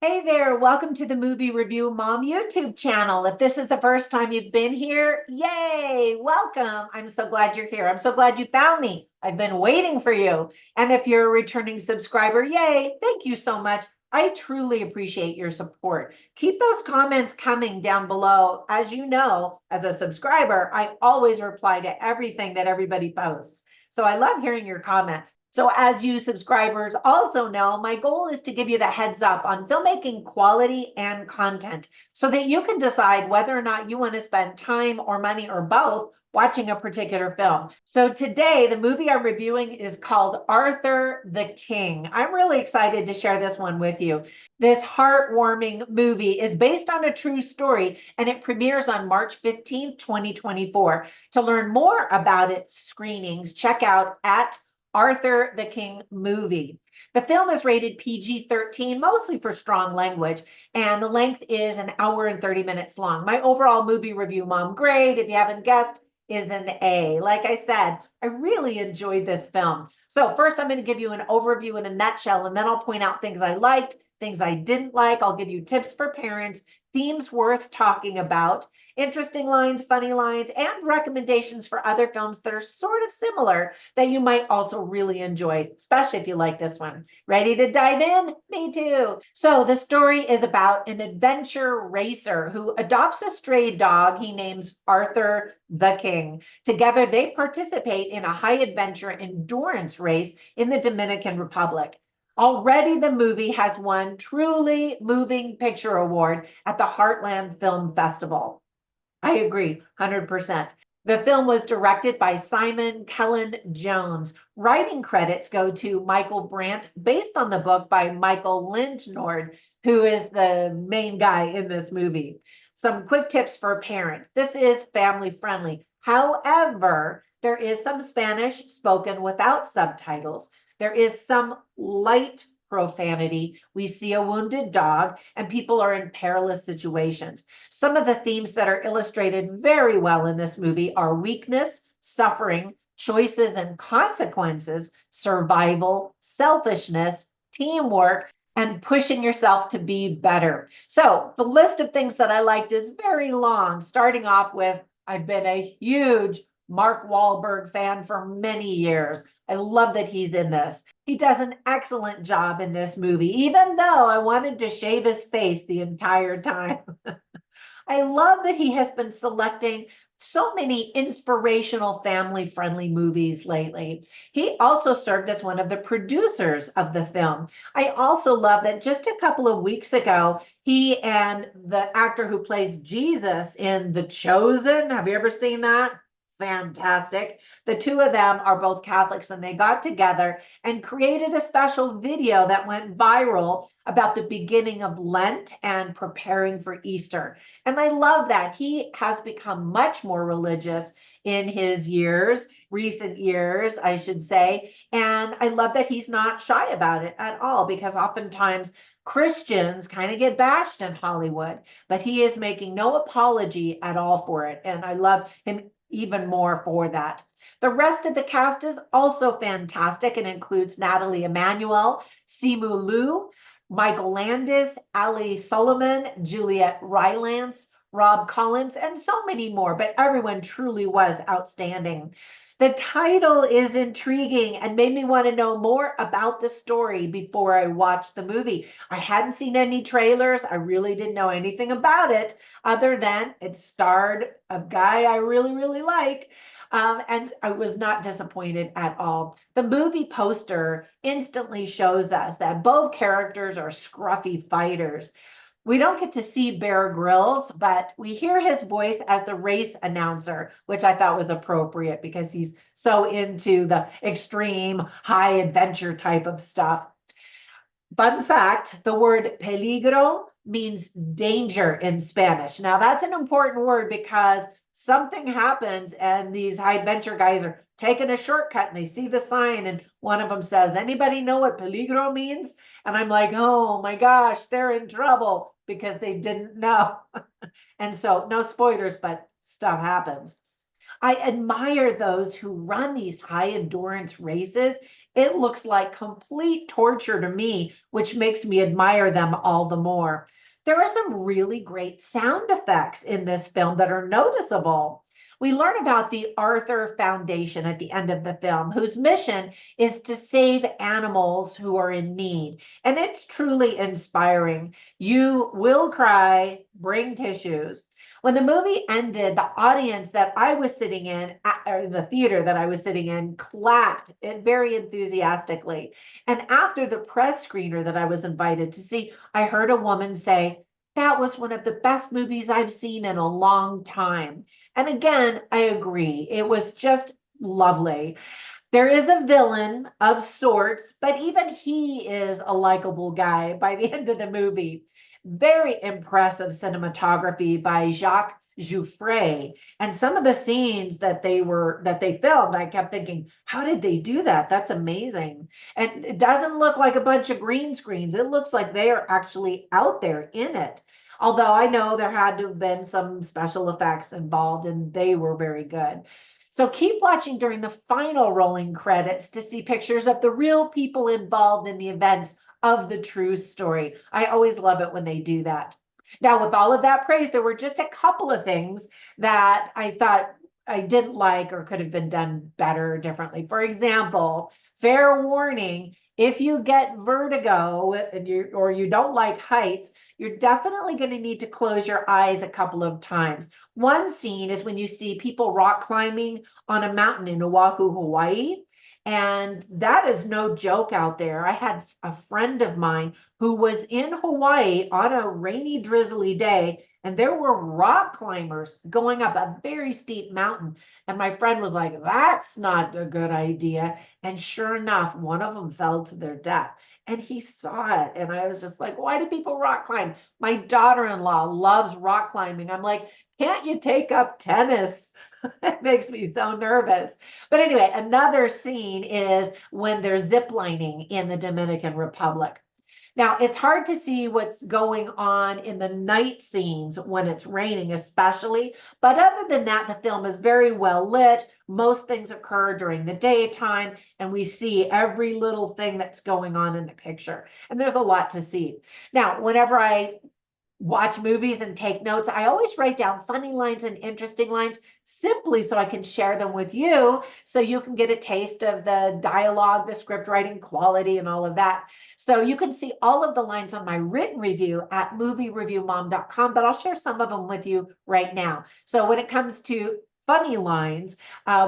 Hey there, welcome to the Movie Review Mom YouTube channel. If this is the first time you've been here, yay, welcome. I'm so glad you're here. I'm so glad you found me. I've been waiting for you. And if you're a returning subscriber, yay, thank you so much. I truly appreciate your support. Keep those comments coming down below. As you know, as a subscriber, I always reply to everything that everybody posts. So I love hearing your comments. So as you subscribers also know, my goal is to give you the heads up on filmmaking quality and content so that you can decide whether or not you want to spend time or money or both watching a particular film. So today, the movie I'm reviewing is called Arthur the King. I'm really excited to share this one with you. This heartwarming movie is based on a true story and it premieres on March 15th, 2024. To learn more about its screenings, check out at Arthur the King movie. The film is rated PG-13, mostly for strong language, and the length is an hour and 30 minutes long. My overall movie review mom grade, if you haven't guessed, is an A. Like I said, I really enjoyed this film. So first I'm going to give you an overview in a nutshell, and then I'll point out things I liked, things I didn't like. I'll give you tips for parents, themes worth talking about, interesting lines, funny lines, and recommendations for other films that are sort of similar that you might also really enjoy, especially if you like this one. Ready to dive in? Me too. So the story is about an adventure racer who adopts a stray dog he names Arthur the King. Together, they participate in a high adventure endurance race in the Dominican Republic. Already, the movie has won Truly Moving Picture Award at the Heartland Film Festival. I agree, 100%. The film was directed by Simon Kellen Jones. Writing credits go to Michael Brandt, based on the book by Michael Lindnord, who is the main guy in this movie. Some quick tips for parents. This is family friendly. However, there is some Spanish spoken without subtitles. There is some light profanity. We see a wounded dog, and people are in perilous situations. Some of the themes that are illustrated very well in this movie are weakness, suffering, choices and consequences, survival, selfishness, teamwork, and pushing yourself to be better. So the list of things that I liked is very long, starting off with I've been a huge Mark Wahlberg fan for many years. I love that he's in this. He does an excellent job in this movie, even though I wanted to shave his face the entire time. I love that he has been selecting so many inspirational family-friendly movies lately. He also served as one of the producers of the film. I also love that just a couple of weeks ago, he and the actor who plays Jesus in The Chosen, have you ever seen that? Fantastic. The two of them are both Catholics and they got together and created a special video that went viral about the beginning of Lent and preparing for Easter. And I love that. He has become much more religious in his years, recent years, I should say. And I love that he's not shy about it at all, because oftentimes Christians kind of get bashed in Hollywood, but he is making no apology at all for it. And I love him even more for that. The rest of the cast is also fantastic and includes Natalie Emmanuel, Simu Liu, Michael Landis, Ali Solomon, Juliet Rylance, Rob Collins, and so many more, but everyone truly was outstanding. The title is intriguing and made me want to know more about the story before I watched the movie. I hadn't seen any trailers. I really didn't know anything about it other than it starred a guy I really, really like. And I was not disappointed at all. The movie poster instantly shows us that both characters are scruffy fighters. We don't get to see Bear Grylls, but we hear his voice as the race announcer, which I thought was appropriate because he's so into the extreme high adventure type of stuff. Fun fact, the word peligro means danger in Spanish. Now that's an important word because something happens and these high adventure guys are taking a shortcut and they see the sign and one of them says, anybody know what peligro means? And I'm like, oh my gosh, they're in trouble because they didn't know. And so no spoilers, but stuff happens. I admire those who run these high endurance races. It looks like complete torture to me, which makes me admire them all the more. There are some really great sound effects in this film that are noticeable. We learn about the Arthur Foundation at the end of the film, whose mission is to save animals who are in need. And it's truly inspiring. You will cry, bring tissues. When the movie ended, the audience that I was sitting in, or the theater that I was sitting in, clapped it very enthusiastically. And after the press screener that I was invited to see, I heard a woman say, "That was one of the best movies I've seen in a long time." And again, I agree. It was just lovely. There is a villain of sorts, but even he is a likable guy by the end of the movie. Very impressive cinematography by Jacques Jouffret. And some of the scenes that they filmed, I kept thinking, how did they do that? That's amazing. And it doesn't look like a bunch of green screens. It looks like they are actually out there in it. Although I know there had to have been some special effects involved, and they were very good. So keep watching during the final rolling credits to see pictures of the real people involved in the events of the true story. I always love it when they do that. Now, with all of that praise, there were just a couple of things that I thought I didn't like or could have been done better or differently. For example, fair warning, if you get vertigo and you don't like heights, you're definitely going to need to close your eyes a couple of times. One scene is when you see people rock climbing on a mountain in Oahu, Hawaii. And that is no joke out there. I had a friend of mine who was in Hawaii on a rainy, drizzly day, and there were rock climbers going up a very steep mountain. And my friend was like, "That's not a good idea." And sure enough, one of them fell to their death. And he saw it. And I was just like, why do people rock climb? My daughter-in-law loves rock climbing. I'm like, can't you take up tennis? It makes me so nervous. But anyway, another scene is when they're ziplining in the Dominican Republic. Now, it's hard to see what's going on in the night scenes when it's raining, especially. But other than that, the film is very well lit. Most things occur during the daytime, and we see every little thing that's going on in the picture. And there's a lot to see. Now, whenever I watch movies and take notes, I always write down funny lines and interesting lines simply so I can share them with you so you can get a taste of the dialogue, the script writing quality, and all of that. So you can see all of the lines on my written review at moviereviewmom.com, but I'll share some of them with you right now. So when it comes to funny lines,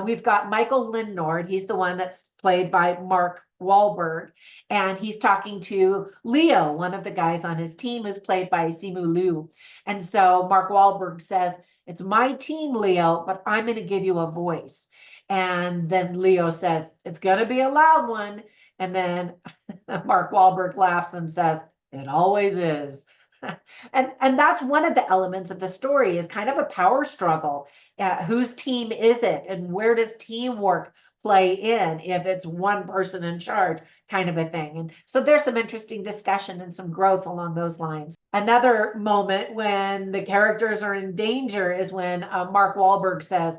we've got Michael Lindnord. He's the one that's played by Mark Wahlberg, and he's talking to Leo, one of the guys on his team, who's played by Simu Liu. And so Mark Wahlberg says, "It's my team, Leo, but I'm going to give you a voice." And then Leo says, "It's going to be a loud one." And then Mark Wahlberg laughs and says, "It always is." And that's one of the elements of the story, is kind of a power struggle. Whose team is it, and where does teamwork play in if it's one person in charge, kind of a thing? And so there's some interesting discussion and some growth along those lines. Another moment when the characters are in danger is when Mark Wahlberg says,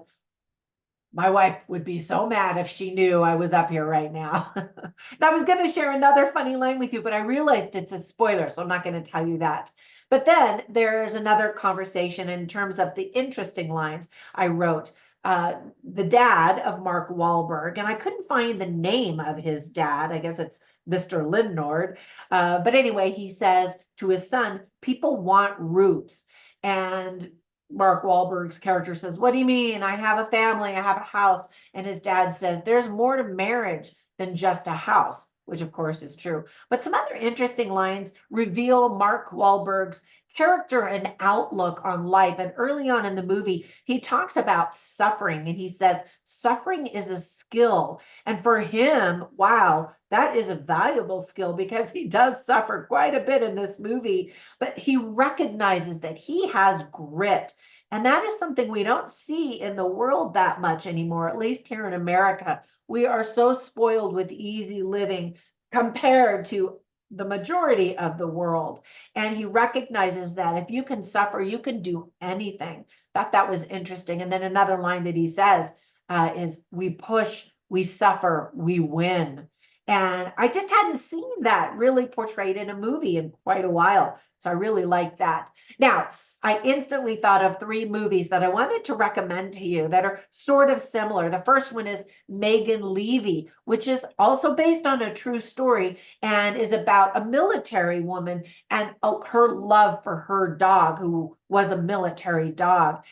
"My wife would be so mad if she knew I was up here right now." And I was going to share another funny line with you, but I realized it's a spoiler, so I'm not going to tell you that. But then there's another conversation in terms of the interesting lines I wrote. The dad of Mark Wahlberg, and I couldn't find the name of his dad. I guess it's Mr. Lindnord. But anyway, he says to his son, "People want roots." And Mark Wahlberg's character says, "What do you mean? I have a family, I have a house." And his dad says, "There's more to marriage than just a house," which of course is true. But some other interesting lines reveal Mark Wahlberg's character and outlook on life. And early on in the movie, he talks about suffering, and he says, suffering is a skill. And for him, wow, that is a valuable skill, because he does suffer quite a bit in this movie, but he recognizes that he has grit. And that is something we don't see in the world that much anymore, at least here in America. We are so spoiled with easy living compared to the majority of the world. And he recognizes that if you can suffer, you can do anything. Thought that was interesting. And then another line that he says is, "We push, we suffer, we win." And I just hadn't seen that really portrayed in a movie in quite a while. So I really like that. Now, I instantly thought of three movies that I wanted to recommend to you that are sort of similar. The first one is Megan Levy, which is also based on a true story and is about a military woman and her love for her dog, who was a military dog.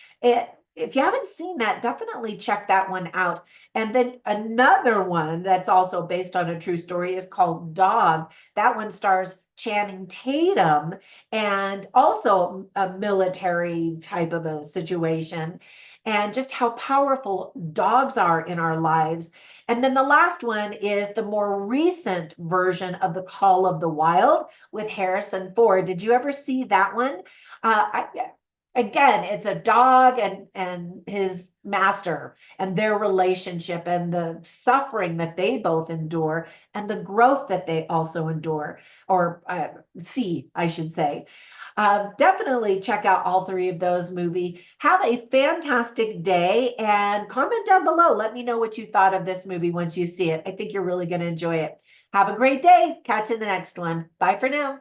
If you haven't seen that, definitely check that one out. And then another one that's also based on a true story is called Dog. That one stars Channing Tatum and also a military type of a situation, and just how powerful dogs are in our lives. And then the last one is the more recent version of The Call of the Wild with Harrison Ford. Did you ever see that one? Again, it's a dog and his master and their relationship and the suffering that they both endure and the growth that they also endure or see, I should say. Definitely check out all three of those movies. Have a fantastic day and comment down below. Let me know what you thought of this movie once you see it. I think you're really going to enjoy it. Have a great day. Catch you in the next one. Bye for now.